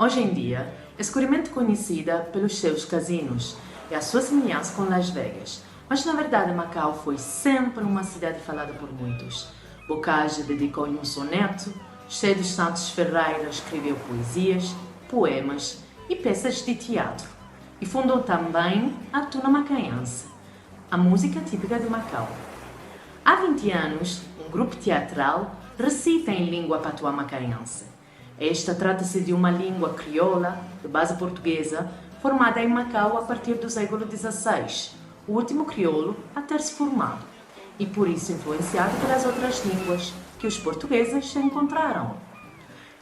Hoje em dia, é seguramente conhecida pelos seus casinos e a sua semelhança com Las Vegas. Mas na verdade Macau foi sempre uma cidade falada por muitos. Bocage dedicou-lhe um soneto, cheio de Santos Ferreira escreveu poesias, poemas e peças de teatro. E fundou também a Tuna Macanhense, a música típica de Macau. Há 20 anos, um grupo teatral recita em língua patuá macanhense. Esta trata-se de uma língua crioula, de base portuguesa, formada em Macau a partir do século XVI, o último crioulo a ter se formado, e por isso influenciado pelas outras línguas que os portugueses encontraram.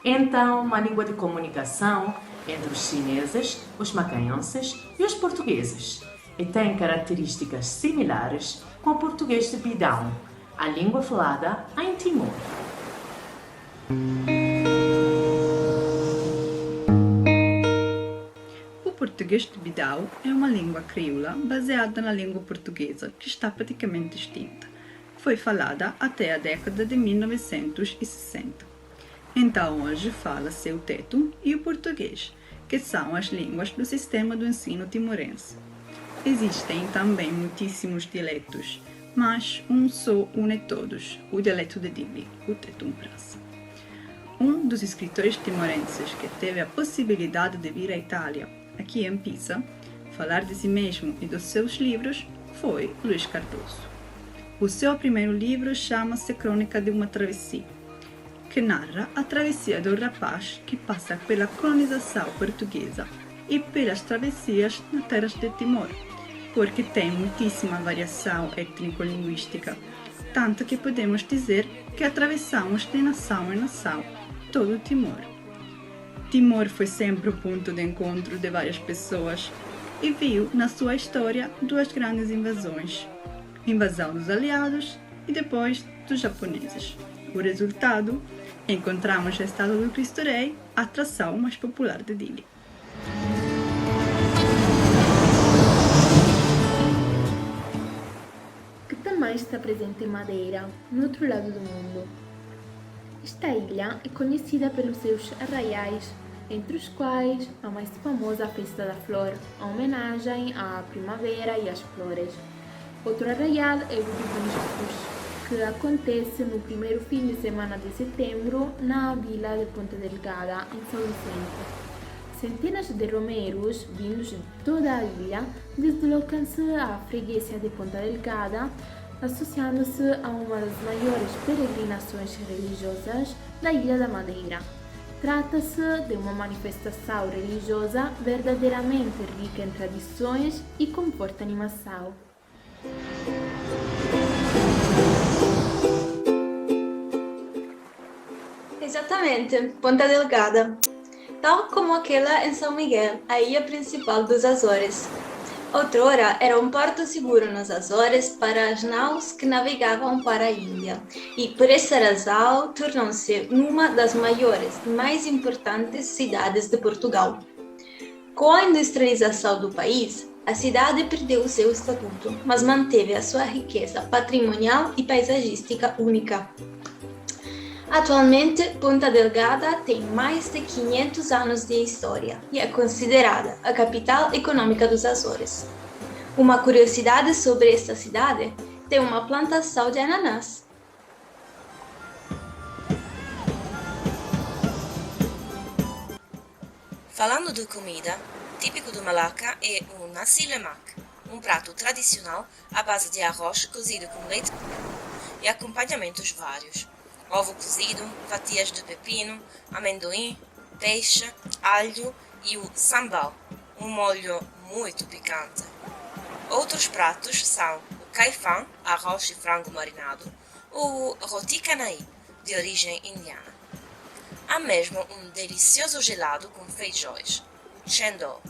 Então, uma língua de comunicação entre os chineses, os macanhenses e os portugueses, e tem características similares com o português de Bidão, a língua falada em Timor. O português de Bidão é uma língua crioula baseada na língua portuguesa, que está praticamente extinta. Foi falada até a década de 1960. Então hoje fala-se o teto e o português, que são as línguas do sistema do ensino timorense. Existem também muitíssimos dialetos, mas um só une todos, o dialeto de Dili, o tetum praça. Um dos escritores timorenses que teve a possibilidade de vir à Itália, aqui em Pisa, falar de si mesmo e dos seus livros foi Luís Cardoso. O seu primeiro livro chama-se Crônica de uma Travessia, que narra a travessia do rapaz que passa pela colonização portuguesa e pelas travessias nas terras de Timor, porque tem muitíssima variação étnico-linguística, tanto que podemos dizer que atravessamos de nação em nação todo o Timor. Timor foi sempre o ponto de encontro de várias pessoas e viu na sua história duas grandes invasões: invasão dos aliados e depois dos japoneses. O resultado, encontramos no estado do Cristo Rei a atração mais popular de Dili. Que também está presente em Madeira, no outro lado do mundo. Esta ilha é conhecida pelos seus arraiais, entre os quais a mais famosa a Festa da Flor, a homenagem à primavera e às flores. Outro arraial é o de Bom que acontece no primeiro fim de semana de setembro na vila de Ponta Delgada, em São Vicente. Centenas de romeiros, vindos de toda a ilha, deslocam-se à freguesia de Ponta Delgada, associando-se a uma das maiores peregrinações religiosas da Ilha da Madeira. Trata-se de uma manifestação religiosa verdadeiramente rica em tradições e com forte animação. Exatamente, Ponta Delgada. Tal como aquela em São Miguel, a ilha principal dos Açores. Outrora era um porto seguro nos Açores para as naus que navegavam para a Índia e, por essa razão, tornou-se uma das maiores e mais importantes cidades de Portugal. Com a industrialização do país, a cidade perdeu o seu estatuto, mas manteve a sua riqueza patrimonial e paisagística única. Atualmente, Ponta Delgada tem mais de 500 anos de história e é considerada a capital econômica dos Açores. Uma curiosidade sobre esta cidade: tem uma plantação de ananás. Falando de comida, típico do Malaca é o nasi lemak, um prato tradicional à base de arroz cozido com leite e acompanhamentos vários. Ovo cozido, fatias de pepino, amendoim, peixe, alho e o sambal, um molho muito picante. Outros pratos são o caifão, arroz e frango marinado, ou o roti canai, de origem indiana. Há mesmo um delicioso gelado com feijões, o chendol.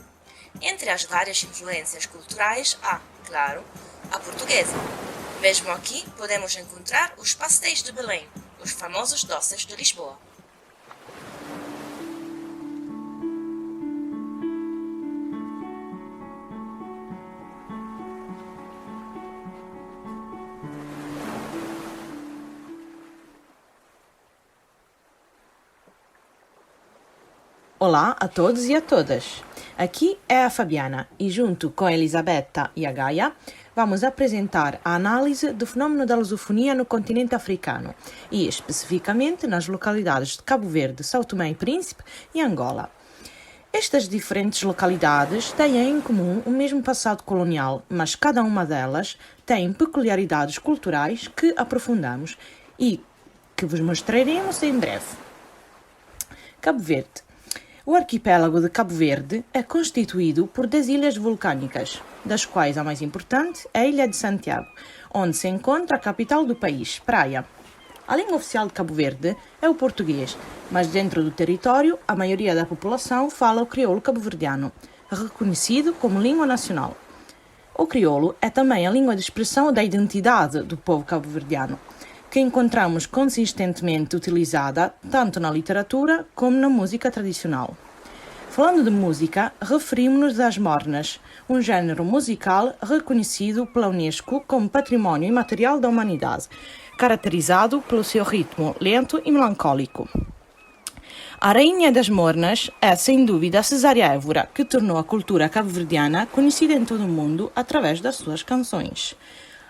Entre as várias influências culturais há, claro, a portuguesa. Mesmo aqui podemos encontrar os pastéis de Belém, os famosos doces de Lisboa. Olá a todos e a todas. Aqui é a Fabiana e junto com a Elisabetta e a Gaia vamos apresentar a análise do fenômeno da lusofonia no continente africano e especificamente nas localidades de Cabo Verde, São Tomé e Príncipe e Angola. Estas diferentes localidades têm em comum o mesmo passado colonial, mas cada uma delas tem peculiaridades culturais que aprofundamos e que vos mostraremos em breve. Cabo Verde. O arquipélago de Cabo Verde é constituído por 10 ilhas vulcânicas, das quais a mais importante é a Ilha de Santiago, onde se encontra a capital do país, Praia. A língua oficial de Cabo Verde é o português, mas dentro do território a maioria da população fala o crioulo cabo-verdiano, reconhecido como língua nacional. O crioulo é também a língua de expressão da identidade do povo cabo-verdiano, que encontramos consistentemente utilizada tanto na literatura como na música tradicional. Falando de música, referimos-nos às mornas, um género musical reconhecido pela Unesco como Património Imaterial da Humanidade, caracterizado pelo seu ritmo lento e melancólico. A rainha das mornas é, sem dúvida, Cesária Évora, que tornou a cultura cabo-verdiana conhecida em todo o mundo através das suas canções.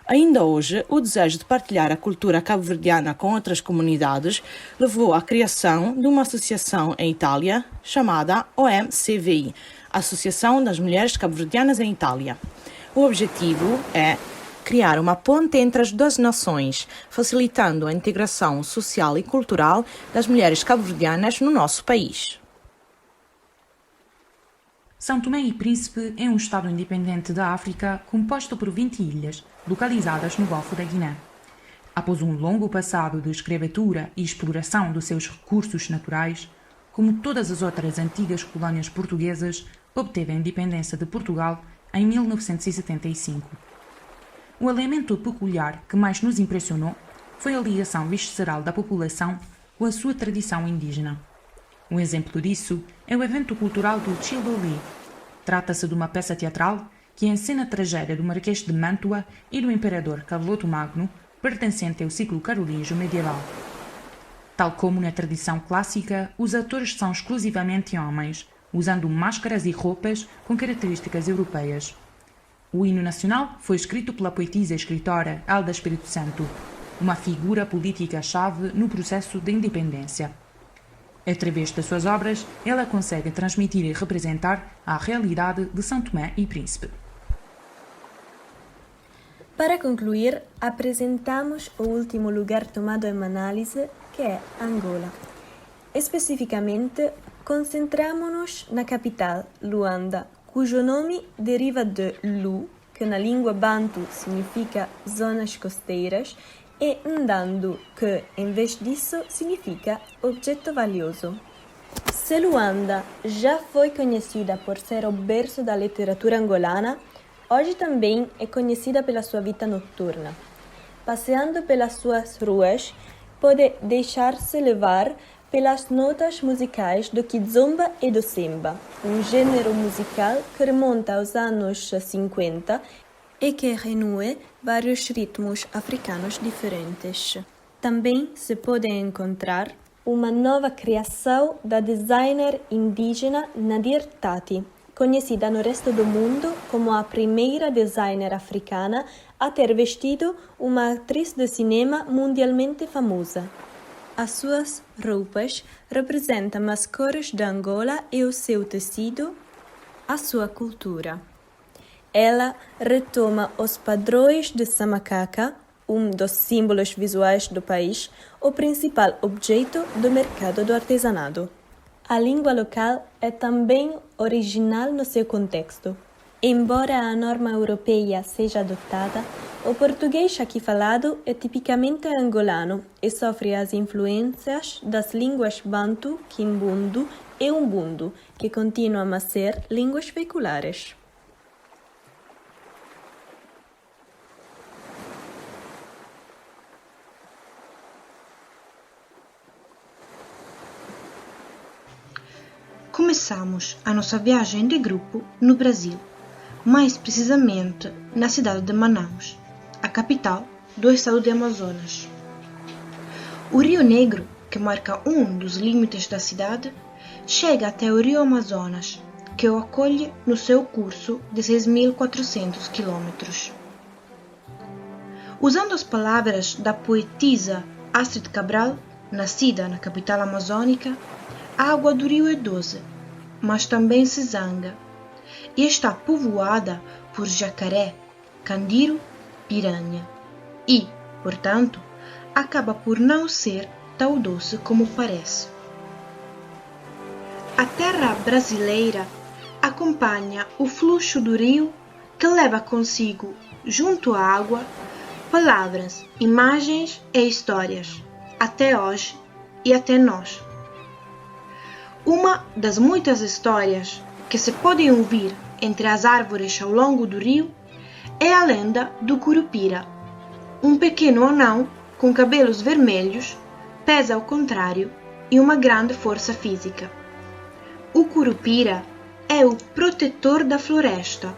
Ainda hoje, o desejo de partilhar a cultura cabo-verdiana com outras comunidades levou à criação de uma associação em Itália chamada OMCVI, Associação das Mulheres Cabo-Verdianas em Itália. O objetivo é criar uma ponte entre as duas nações, facilitando a integração social e cultural das mulheres cabo-verdianas no nosso país. São Tomé e Príncipe é um estado independente da África composto por 20 ilhas, localizadas no Golfo da Guiné. Após um longo passado de escravatura e exploração dos seus recursos naturais, como todas as outras antigas colónias portuguesas, obteve a independência de Portugal em 1975. O elemento peculiar que mais nos impressionou foi a ligação visceral da população com a sua tradição indígena. Um exemplo disso é o evento cultural do Childoli. Trata-se de uma peça teatral que encena a tragédia do Marquês de Mantua e do Imperador Carloto Magno, pertencente ao ciclo carolíngio medieval. Tal como na tradição clássica, os atores são exclusivamente homens, usando máscaras e roupas com características europeias. O hino nacional foi escrito pela poetisa e escritora Alda Espírito Santo, uma figura política-chave no processo de independência. Através das suas obras, ela consegue transmitir e representar a realidade de São Tomé e Príncipe. Para concluir, apresentamos o último lugar tomado em análise, que é Angola. Especificamente, concentramos-nos na capital, Luanda, cujo nome deriva de Lu, que na língua bantu significa zonas costeiras, e Ndando, que, em vez disso, significa objeto valioso. Se Luanda já foi conhecida por ser o berço da literatura angolana, hoje também é conhecida pela sua vida noturna. Passeando pelas suas ruas, pode deixar-se levar pelas notas musicais do kizomba e do semba, um gênero musical que remonta aos anos 50 e que reúne vários ritmos africanos diferentes. Também se pode encontrar uma nova criação da designer indígena Nadir Tati, conhecida no resto do mundo como a primeira designer africana a ter vestido uma atriz de cinema mundialmente famosa. As suas roupas representam as cores de Angola e o seu tecido, a sua cultura. Ela retoma os padrões de Samacaca, um dos símbolos visuais do país, o principal objeto do mercado do artesanato. A língua local é também original no seu contexto. Embora a norma europeia seja adotada, o português aqui falado é tipicamente angolano e sofre as influências das línguas bantu, kimbundu e umbundu, que continuam a ser línguas veiculares. Começamos a nossa viagem de grupo no Brasil, mais precisamente na cidade de Manaus, a capital do estado de Amazonas. O Rio Negro, que marca um dos limites da cidade, chega até o rio Amazonas, que o acolhe no seu curso de 6.400 quilômetros. Usando as palavras da poetisa Astrid Cabral, nascida na capital amazônica, a água do rio é doce, mas também se zanga, e está povoada por jacaré, candiro, piranha, e, portanto, acaba por não ser tão doce como parece. A terra brasileira acompanha o fluxo do rio que leva consigo, junto à água, palavras, imagens e histórias, até hoje e até nós. Uma das muitas histórias que se podem ouvir entre as árvores ao longo do rio é a lenda do Curupira, um pequeno anão com cabelos vermelhos, pés ao contrário e uma grande força física. O Curupira é o protetor da floresta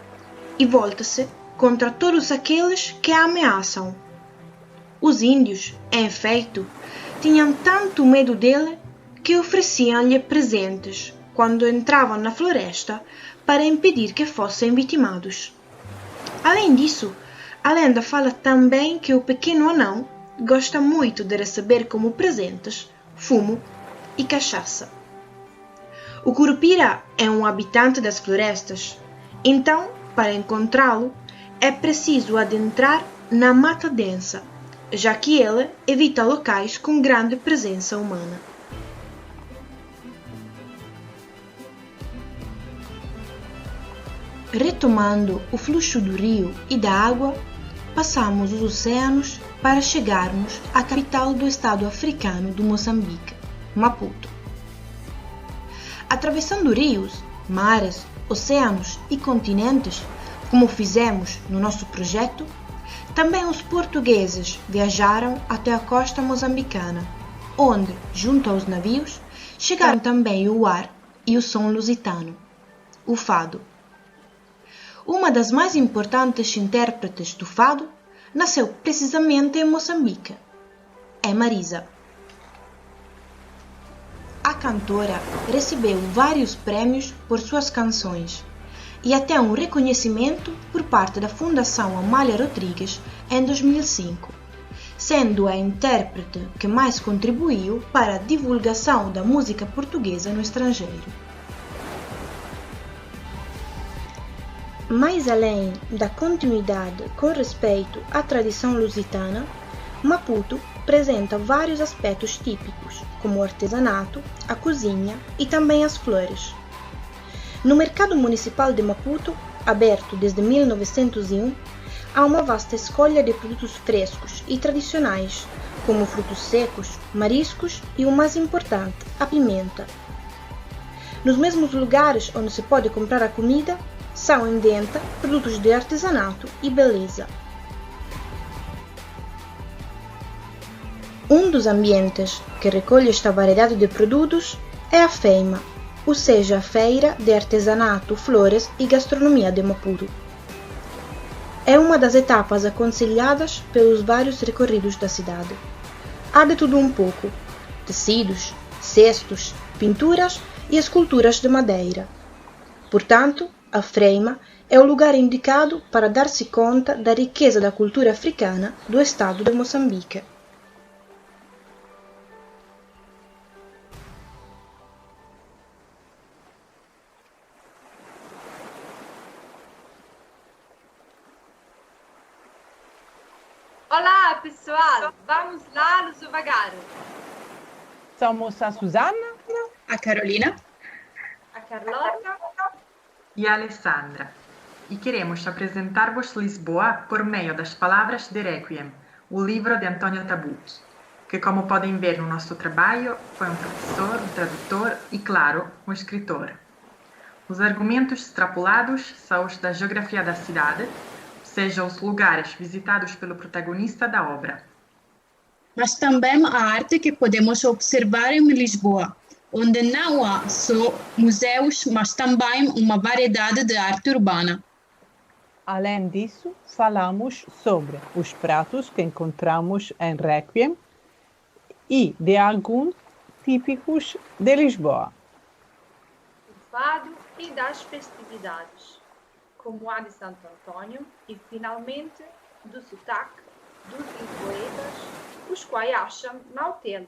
e volta-se contra todos aqueles que a ameaçam. Os índios, em efeito, tinham tanto medo dele que ofereciam-lhe presentes quando entravam na floresta para impedir que fossem vitimados. Além disso, a lenda fala também que o pequeno anão gosta muito de receber como presentes fumo e cachaça. O Curupira é um habitante das florestas, então, para encontrá-lo, é preciso adentrar na mata densa, já que ele evita locais com grande presença humana. Retomando o fluxo do rio e da água, passamos os oceanos para chegarmos à capital do estado africano do Moçambique, Maputo. Atravessando rios, mares, oceanos e continentes, como fizemos no nosso projeto, também os portugueses viajaram até a costa moçambicana, onde, junto aos navios, chegaram também o ar e o som lusitano, o fado. Uma das mais importantes intérpretes do fado nasceu precisamente em Moçambique. É Marisa. A cantora recebeu vários prêmios por suas canções e até um reconhecimento por parte da Fundação Amália Rodrigues em 2005, sendo a intérprete que mais contribuiu para a divulgação da música portuguesa no estrangeiro. Mais além da continuidade com respeito à tradição lusitana, Maputo apresenta vários aspectos típicos, como o artesanato, a cozinha e também as flores. No mercado municipal de Maputo, aberto desde 1901, há uma vasta escolha de produtos frescos e tradicionais, como frutos secos, mariscos e o mais importante, a pimenta. Nos mesmos lugares onde se pode comprar a comida, são em venda produtos de artesanato e beleza. Um dos ambientes que recolhe esta variedade de produtos é a FEIMA, ou seja, a Feira de Artesanato, Flores e Gastronomia de Maputo. É uma das etapas aconselhadas pelos vários recorridos da cidade. Há de tudo um pouco: tecidos, cestos, pinturas e esculturas de madeira. Portanto, a FEIMA é o lugar indicado para dar-se conta da riqueza da cultura africana do estado de Moçambique. Olá, pessoal! Vamos lá devagar. Somos a Susana, a Carolina, a Carlota e a Alessandra. E queremos apresentar-vos Lisboa por meio das palavras de Requiem, o livro de António Tabucchi, que, como podem ver no nosso trabalho, foi um professor, um tradutor e, claro, um escritor. Os argumentos extrapolados são os da geografia da cidade, seja os lugares visitados pelo protagonista da obra. Mas também a arte que podemos observar em Lisboa, onde não há só museus, mas também uma variedade de arte urbana. Além disso, falamos sobre os pratos que encontramos em Requiem e de alguns típicos de Lisboa. fado e das festividades, como a de Santo Antônio e, finalmente, do sotaque dos lisboetas, os quais acham na hotel.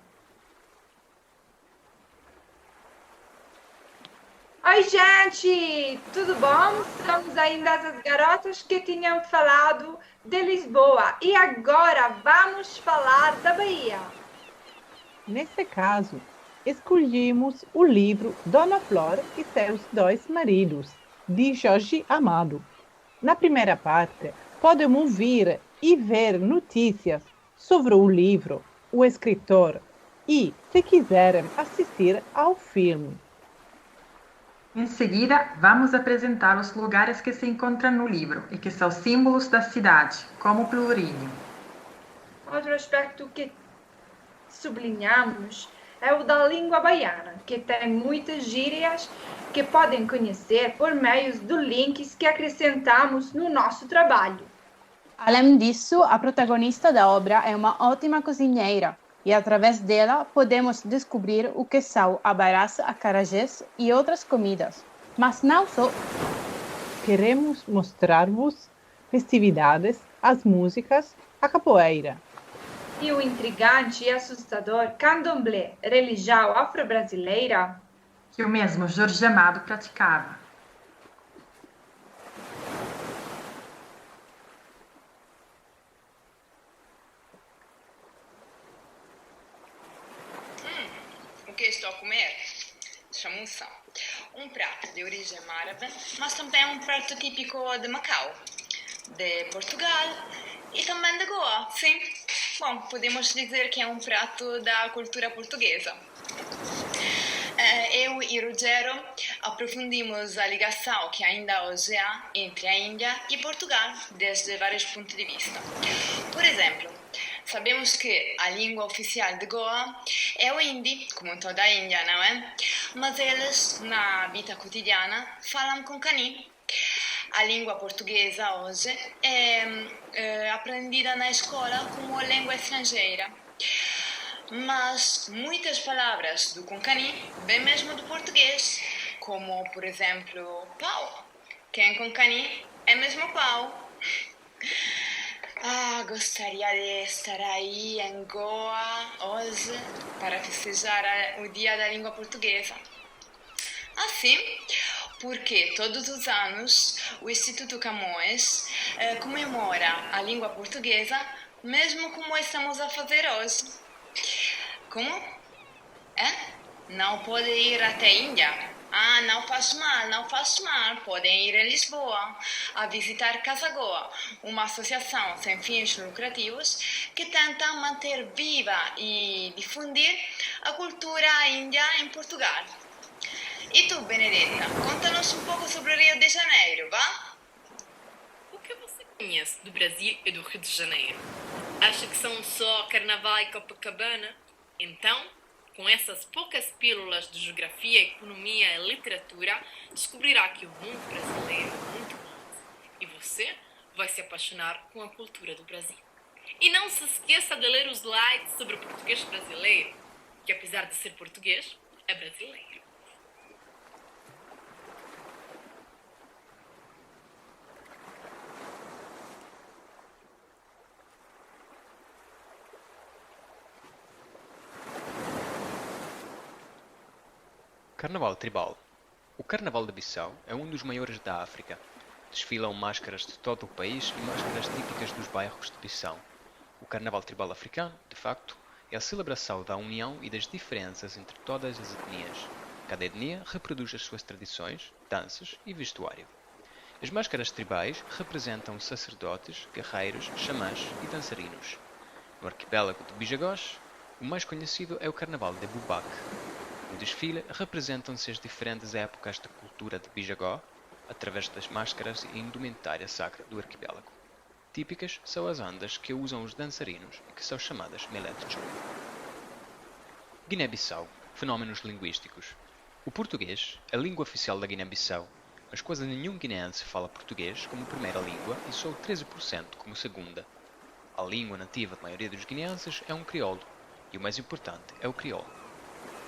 Oi, gente! Tudo bom? Somos ainda as garotas que tinham falado de Lisboa e agora vamos falar da Bahia. Nesse caso, escolhemos o livro Dona Flor e seus dois maridos, de Jorge Amado. Na primeira parte, podemos ouvir e ver notícias sobre o livro, o escritor e, se quiserem, assistir ao filme. Em seguida, vamos apresentar os lugares que se encontram no livro e que são símbolos da cidade, como o Pelourinho. Outro aspecto que sublinhamos é o da língua baiana, que tem muitas gírias que podem conhecer por meio dos links que acrescentamos no nosso trabalho. Além disso, a protagonista da obra é uma ótima cozinheira e, através dela, podemos descobrir o que são abarás, acarajés e outras comidas. Mas não só. Queremos mostrar-vos festividades, as músicas, a capoeira. E o intrigante e assustador candomblé, religião afro-brasileira, que o mesmo Jorge Amado praticava. O que estou a comer? Chamuça. Um prato de origem árabe, mas também um prato típico de Macau, de Portugal e também de Goa, sim. Bom, podemos dizer que é um prato da cultura portuguesa. Eu e Rogério aprofundimos a ligação que ainda hoje há entre a Índia e Portugal, desde vários pontos de vista. Por exemplo, sabemos que a língua oficial de Goa é o hindi, como toda a Índia, não é? Mas eles, na vida cotidiana, falam com cani. A língua portuguesa hoje é aprendida na escola como língua estrangeira. Mas muitas palavras do Konkani vêm mesmo do português, como, por exemplo, pau, que em Konkani é mesmo pau. Gostaria de estar aí em Goa hoje para festejar o Dia da Língua Portuguesa. Assim, porque todos os anos o Instituto Camões comemora a língua portuguesa, mesmo como estamos a fazer hoje. Como? Não pode ir até a Índia? Não faz mal. Podem ir em Lisboa a visitar Casa Goa, uma associação sem fins lucrativos que tenta manter viva e difundir a cultura índia em Portugal. E tu, Benedetta, conta-nos um pouco sobre o Rio de Janeiro, vá? O que você conhece do Brasil e do Rio de Janeiro? Acha que são só Carnaval e Copacabana? Então, com essas poucas pílulas de geografia, economia e literatura, descobrirá que o mundo brasileiro é muito grande e você vai se apaixonar com a cultura do Brasil. E não se esqueça de ler os slides sobre o português brasileiro, que apesar de ser português, é brasileiro. Carnaval Tribal. O Carnaval de Bissau é um dos maiores da África. Desfilam máscaras de todo o país e máscaras típicas dos bairros de Bissau. O Carnaval Tribal africano, de facto, é a celebração da união e das diferenças entre todas as etnias. Cada etnia reproduz as suas tradições, danças e vestuário. As máscaras tribais representam sacerdotes, guerreiros, xamãs e dançarinos. No arquipélago de Bijagós, o mais conhecido é o Carnaval de Bubaque. No desfile representam-se as diferentes épocas da cultura de Bijagó através das máscaras e indumentária sacra do arquipélago. Típicas são as andas que usam os dançarinos e que são chamadas Meletcho. Guiné-Bissau. Fenómenos linguísticos. O português é a língua oficial da Guiné-Bissau, mas quase nenhum guineense fala português como primeira língua e só 13% como segunda. A língua nativa da maioria dos guineenses é um crioulo, e o mais importante é o crioulo.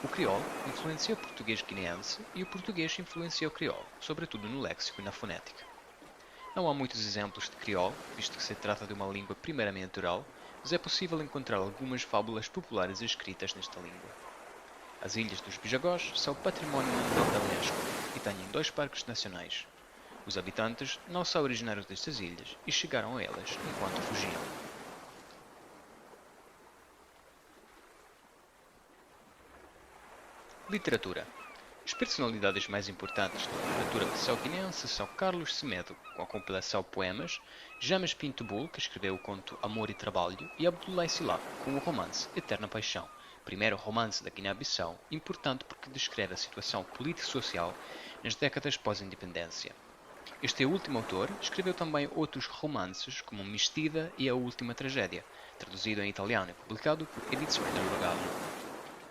O crioulo influencia o português guineense e o português influencia o crioulo, sobretudo no léxico e na fonética. Não há muitos exemplos de crioulo, visto que se trata de uma língua primeiramente oral, mas é possível encontrar algumas fábulas populares escritas nesta língua. As Ilhas dos Bijagós são património mundial da Unesco e têm 2 parques nacionais. Os habitantes não são originários destas ilhas e chegaram a elas enquanto fugiam. Literatura. As personalidades mais importantes da literatura bissau-guineense são Carlos Semedo, com a compilação Poemas, James Pinto Bull, que escreveu o conto Amor e Trabalho, e Abdoulaye Sylla, com o romance Eterna Paixão, primeiro romance da Guiné-Bissau, importante porque descreve a situação político-social nas décadas pós-independência. Este último autor escreveu também outros romances, como Mistida e A Última Tragédia, traduzido em italiano e publicado por Edizioni del Rogallo.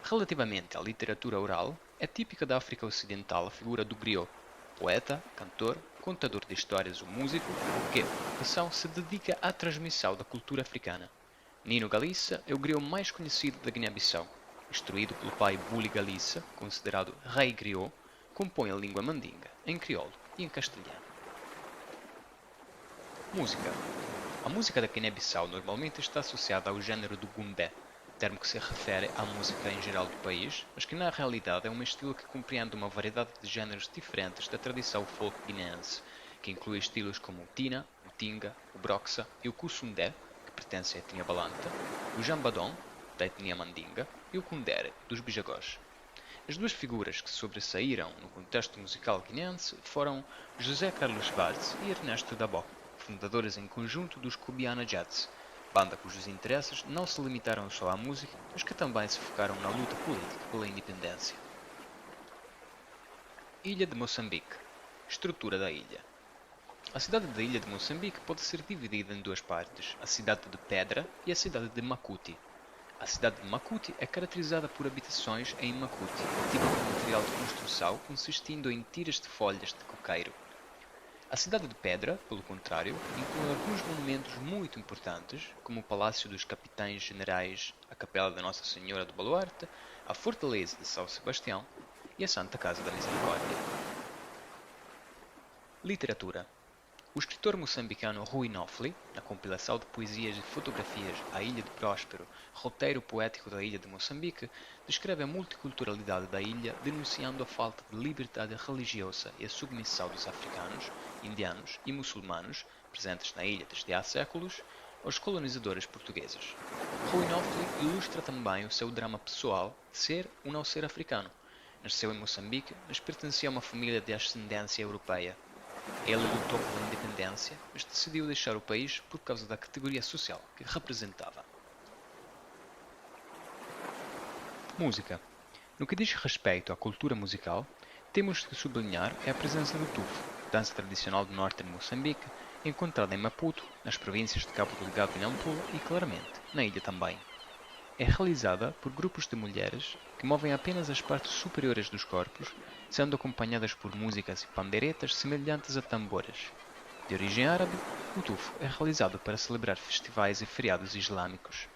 Relativamente à literatura oral, é típica da África Ocidental a figura do griot, poeta, cantor, contador de histórias ou músico, que, por vocação, se dedica à transmissão da cultura africana. Nino Galissa é o griot mais conhecido da Guiné-Bissau. Instruído pelo pai Buli Galissa, considerado rei griot, compõe a língua mandinga, em crioulo e em castelhano. Música. A música da Guiné-Bissau normalmente está associada ao género do gumbé, termo que se refere à música em geral do país, mas que na realidade é um estilo que compreende uma variedade de géneros diferentes da tradição folk guineense, que inclui estilos como o tina, o tinga, o broxa e o kusundé, que pertence à etnia balanta, o jambadon, da etnia mandinga, e o kundere, dos bijagós. As 2 figuras que sobressaíram no contexto musical guineense foram José Carlos Vaz e Ernesto Dabó, fundadores em conjunto dos Kubiana Jazz, banda cujos interesses não se limitaram só à música, mas que também se focaram na luta política pela independência. Ilha de Moçambique. Estrutura da ilha. A cidade da Ilha de Moçambique pode ser dividida em 2 partes, a cidade de Pedra e a cidade de Makuti. A cidade de Makuti é caracterizada por habitações em makuti, tipo de material de construção consistindo em tiras de folhas de coqueiro. A cidade de Pedra, pelo contrário, inclui alguns monumentos muito importantes, como o Palácio dos Capitães Generais, a Capela da Nossa Senhora do Baluarte, a Fortaleza de São Sebastião e a Santa Casa da Misericórdia. Literatura. O escritor moçambicano Rui Nofli, na compilação de poesias e fotografias A Ilha de Próspero, roteiro poético da Ilha de Moçambique, descreve a multiculturalidade da ilha, denunciando a falta de liberdade religiosa e a submissão dos africanos, indianos e muçulmanos, presentes na ilha desde há séculos, aos colonizadores portugueses. Rui Nofli ilustra também o seu drama pessoal de ser ou não ser africano. Nasceu em Moçambique, mas pertencia a uma família de ascendência europeia. Ele lutou pela independência, mas decidiu deixar o país por causa da categoria social que representava. Música. No que diz respeito à cultura musical, temos de sublinhar a presença do tufo, dança tradicional do norte de Moçambique, encontrada em Maputo, nas províncias de Cabo Delgado e Nampula e, claramente, na ilha também. É realizada por grupos de mulheres que movem apenas as partes superiores dos corpos, sendo acompanhadas por músicas e pandeiretas semelhantes a tambores. De origem árabe, o tufo é realizado para celebrar festivais e feriados islâmicos.